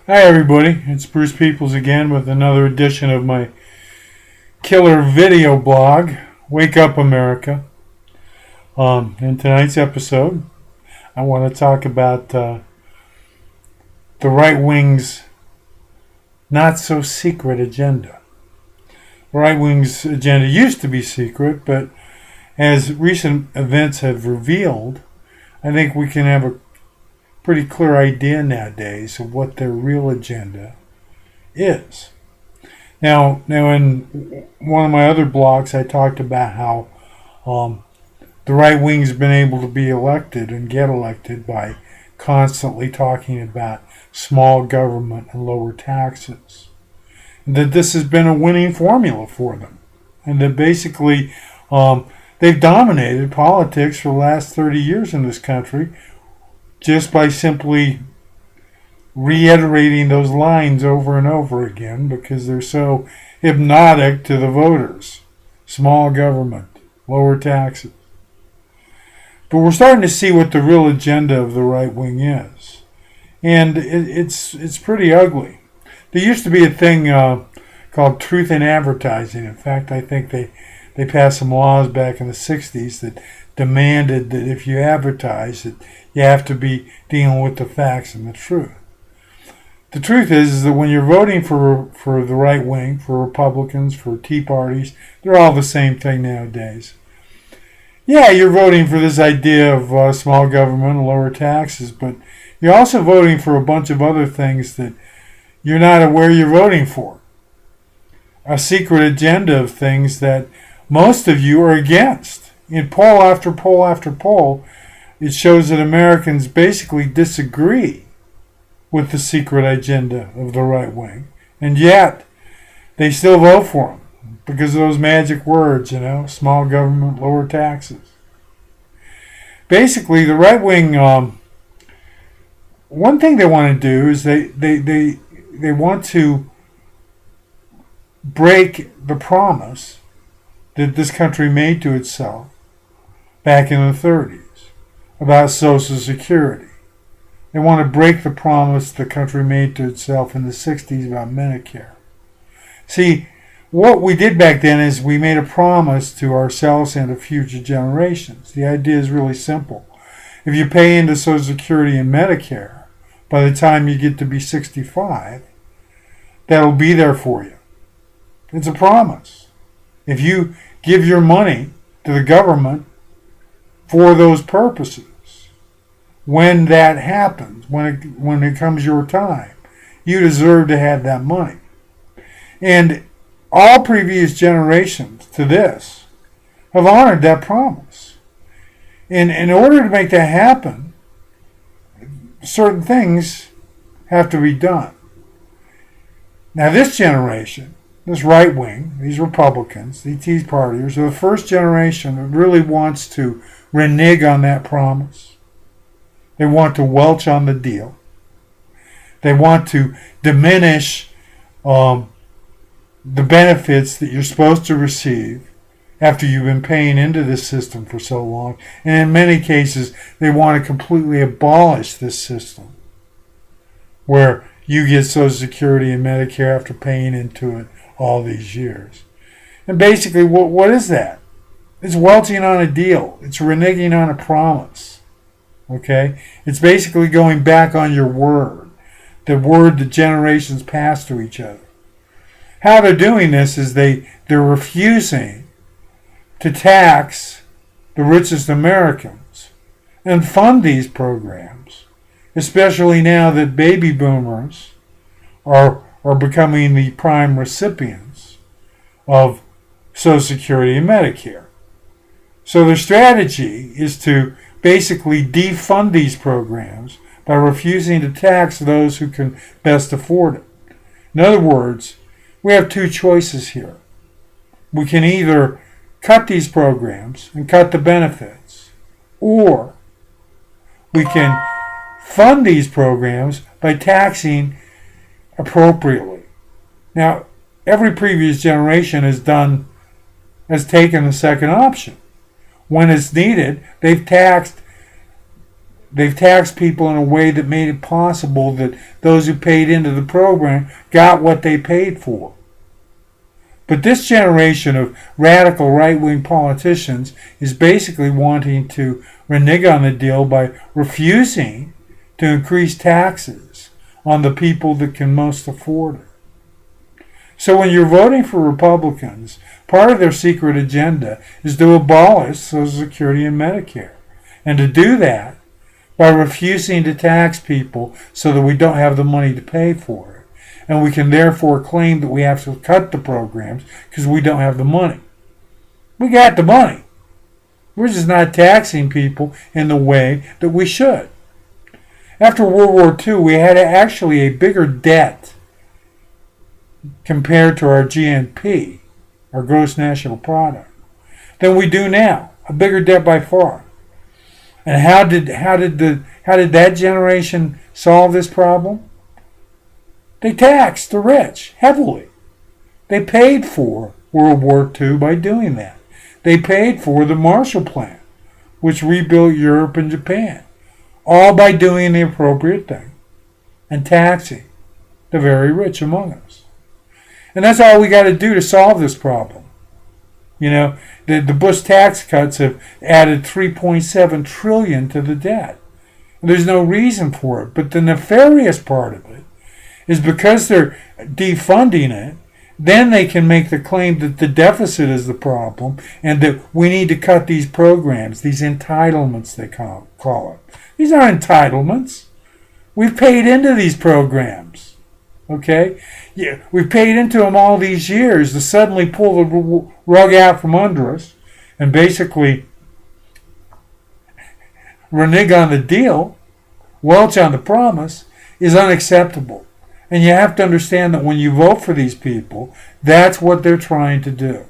Hi everybody, it's Bruce Peoples again with another edition of my killer video blog, Wake Up America. In tonight's episode, I want to talk about the right wing's not so secret agenda. The right wing's agenda used to be secret, but as recent events have revealed, I think we can have a pretty clear idea nowadays of what their real agenda is. Now in one of my other blogs, I talked about how the right wing's been able to be elected and get elected by constantly talking about small government and lower taxes. And that this has been a winning formula for them. And that basically they've dominated politics for the last 30 years in this country just by simply reiterating those lines over and over again because they're so hypnotic to the voters. Small government, lower taxes. But we're starting to see what the real agenda of the right wing is. And it's pretty ugly. There used to be a thing called truth in advertising. In fact, I think they passed some laws back in the 60s that demanded that if you advertise that you have to be dealing with the facts and the truth. The truth is that when you're voting for the right wing, for Republicans, for Tea Parties, they're all the same thing nowadays. Yeah, you're voting for this idea of small government and lower taxes, but you're also voting for a bunch of other things that you're not aware you're voting for. A secret agenda of things that most of you are against. In poll after poll after poll, it shows that Americans basically disagree with the secret agenda of the right wing, and yet they still vote for them because of those magic words, small government, lower taxes. Basically, the right wing, one thing they want to do is they want to break the promise that this country made to itself back in the 30s about Social Security. They want to break the promise the country made to itself in the 60s about Medicare. See, what we did back then is we made a promise to ourselves and to future generations. The idea is really simple. If you pay into Social Security and Medicare, by the time you get to be 65, that'll be there for you. It's a promise. If you give your money to the government for those purposes, when that happens, when it comes your time, you deserve to have that money. And all previous generations to this have honored that promise. And in order to make that happen, certain things have to be done. Now this generation, this right wing, these Republicans, these Tea Partiers, are the first generation that really wants to renege on that promise. They want to welch on the deal. They want to diminish the benefits that you're supposed to receive after you've been paying into this system for so long. And in many cases, they want to completely abolish this system where you get Social Security and Medicare after paying into it all these years. And basically, what is that? It's welching on a deal. It's reneging on a promise. Okay? It's basically going back on your word. The word that generations pass to each other. How they're doing this is they're refusing to tax the richest Americans and fund these programs, especially now that baby boomers are becoming the prime recipients of Social Security and Medicare. So their strategy is to basically defund these programs by refusing to tax those who can best afford it. In other words, we have two choices here. We can either cut these programs and cut the benefits, or we can fund these programs by taxing appropriately. Now, every previous generation has taken the second option. When it's needed, they've taxed they've taxed people in a way that made it possible that those who paid into the program got what they paid for. But this generation of radical right-wing politicians is basically wanting to renege on the deal by refusing to increase taxes on the people that can most afford it. So when you're voting for Republicans, part of their secret agenda is to abolish Social Security and Medicare. And to do that by refusing to tax people so that we don't have the money to pay for it. And we can therefore claim that we have to cut the programs because we don't have the money. We got the money. We're just not taxing people in the way that we should. After World War II, we had actually a bigger debt compared to our GNP, our gross national product, than we do now. A bigger debt by far. And how did that generation solve this problem? They taxed the rich heavily. They paid for World War II by doing that. They paid for the Marshall Plan, which rebuilt Europe and Japan, all by doing the appropriate thing and taxing the very rich among us. And that's all we got to do to solve this problem. You know, the Bush tax cuts have added $3.7 trillion to the debt. There's no reason for it. But the nefarious part of it is because they're defunding it, then they can make the claim that the deficit is the problem and that we need to cut these programs, these entitlements they call it. These aren't entitlements. We've paid into these programs. Okay? Yeah, we've paid into them all these years to suddenly pull the rug out from under us and basically renege on the deal, welch on the promise, is unacceptable. And you have to understand that when you vote for these people, that's what they're trying to do.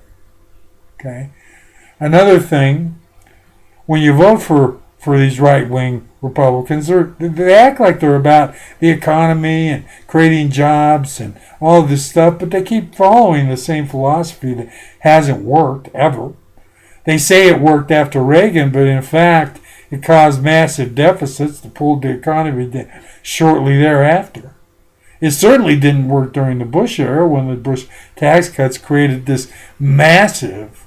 Okay? Another thing, when you vote for these right-wing Republicans, they act like they're about the economy and creating jobs and all of this stuff, but they keep following the same philosophy that hasn't worked ever. They say it worked after Reagan, but in fact, it caused massive deficits that pulled the economy down shortly thereafter. It certainly didn't work during the Bush era when the Bush tax cuts created this massive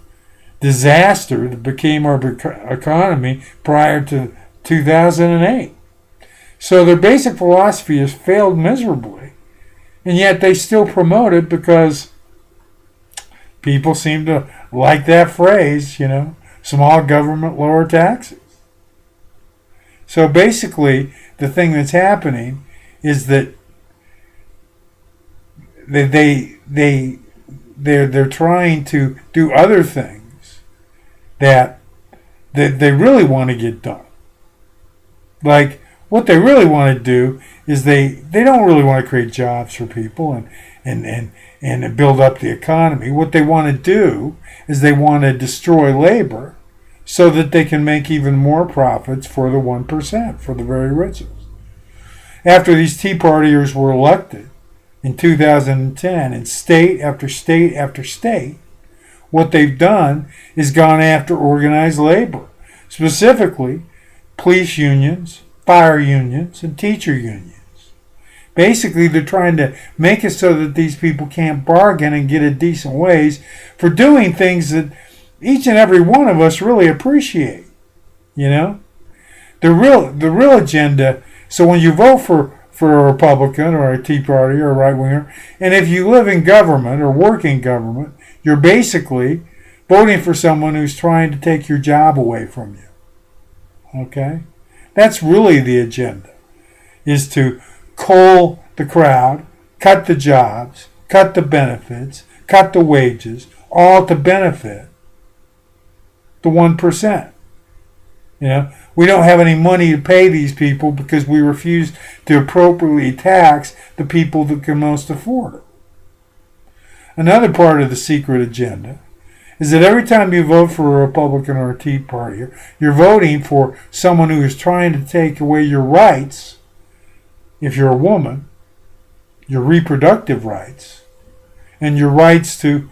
disaster that became our economy prior to 2008. So their basic philosophy has failed miserably, and yet they still promote it because people seem to like that phrase, you know, small government, lower taxes. So basically, the thing that's happening is that they're trying to do other things that they really want to get done. Like what they really want to do is they don't really want to create jobs for people and build up the economy. What they want to do is they want to destroy labor so that they can make even more profits for the 1%, for the very richest. After these Tea Partiers were elected in 2010, in state after state after state, what they've done is gone after organized labor, specifically police unions, fire unions, and teacher unions. Basically, they're trying to make it so that these people can't bargain and get a decent wage for doing things that each and every one of us really appreciate. You know? The real agenda, so when you vote for a Republican or a Tea Party or a right-winger, and if you live in government or work in government, you're basically voting for someone who's trying to take your job away from you. Okay? That's really the agenda, is to cull the crowd, cut the jobs, cut the benefits, cut the wages, all to benefit the 1%. You know, we don't have any money to pay these people because we refuse to appropriately tax the people that can most afford it. Another part of the secret agenda is that every time you vote for a Republican or a Tea Party, you're voting for someone who is trying to take away your rights, if you're a woman, your reproductive rights, and your rights to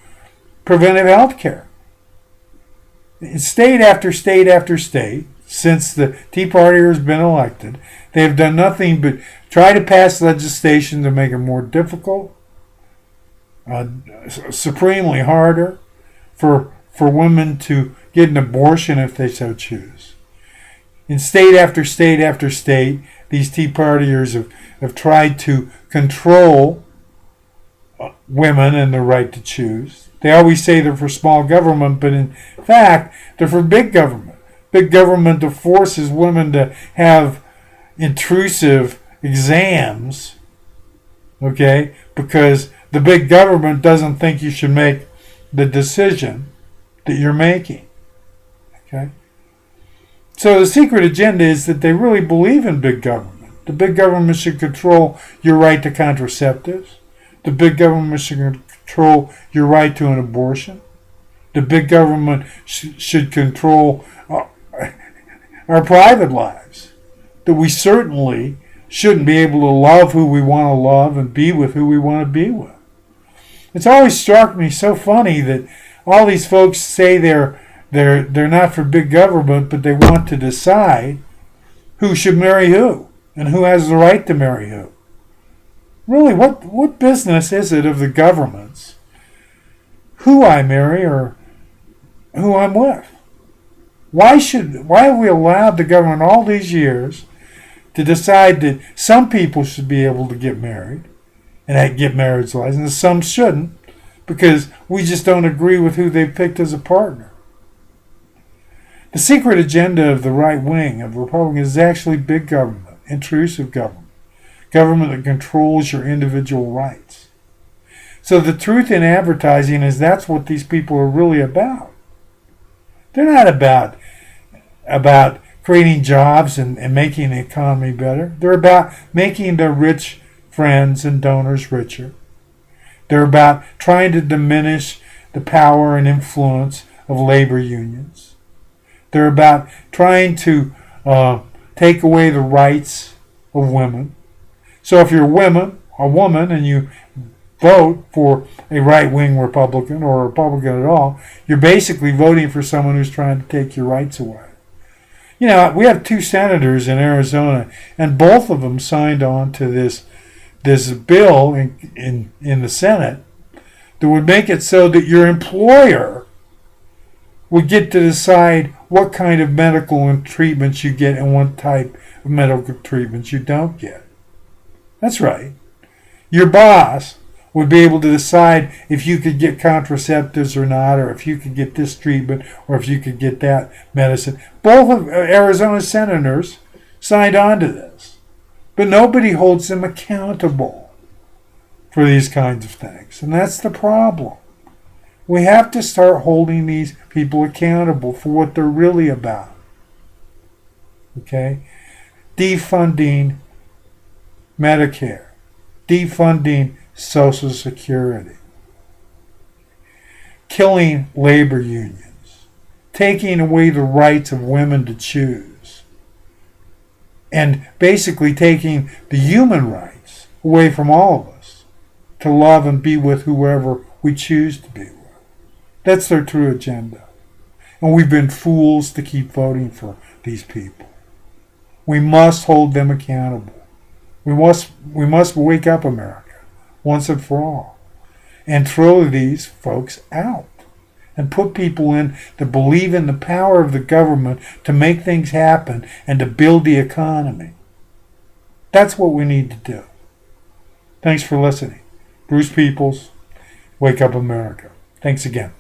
preventive health care. In state after state after state, since the Tea Party has been elected, they have done nothing but try to pass legislation to make it more difficult, supremely harder for women to get an abortion if they so choose. In state after state after state, these Tea Partiers have tried to control women and their right to choose. They always say they're for small government, but in fact, they're for big government. Big government that forces women to have intrusive exams, okay, because the big government doesn't think you should make the decision that you're making, okay? So the secret agenda is that they really believe in big government. The big government should control your right to contraceptives. The big government should control your right to an abortion. The big government should control our private lives. That we certainly shouldn't be able to love who we want to love and be with who we want to be with. It's always struck me so funny that all these folks say they're not for big government, but they want to decide who should marry who and who has the right to marry who. Really, what business is it of the government's who I marry or who I'm with? Why have we allowed the government all these years to decide that some people should be able to get married and get marriage license and some shouldn't because we just don't agree with who they've picked as a partner? The secret agenda of the right wing of Republicans is actually big government, intrusive government, government that controls your individual rights. So the truth in advertising is that's what these people are really about. They're not about creating jobs and making the economy better. They're about making their rich friends and donors richer. They're about trying to diminish the power and influence of labor unions. They're about trying to take away the rights of women. So if you're a woman, and you vote for a right-wing Republican or a Republican at all, you're basically voting for someone who's trying to take your rights away. You know, we have 2 senators in Arizona, and both of them signed on to this bill in the Senate that would make it so that your employer would get to decide what kind of medical treatments you get and what type of medical treatments you don't get. That's right. Your boss would be able to decide if you could get contraceptives or not, or if you could get this treatment, or if you could get that medicine. Both of Arizona's senators signed on to this. But nobody holds them accountable for these kinds of things. And that's the problem. We have to start holding these people accountable for what they're really about. Okay? Defunding Medicare. Defunding Social Security. Killing labor unions. Taking away the rights of women to choose. And basically taking the human rights away from all of us to love and be with whoever we choose to be with. That's their true agenda. And we've been fools to keep voting for these people. We must hold them accountable. We must wake up America once and for all and throw these folks out and put people in that believe in the power of the government to make things happen and to build the economy. That's what we need to do. Thanks for listening. Bruce Peoples, Wake Up America. Thanks again.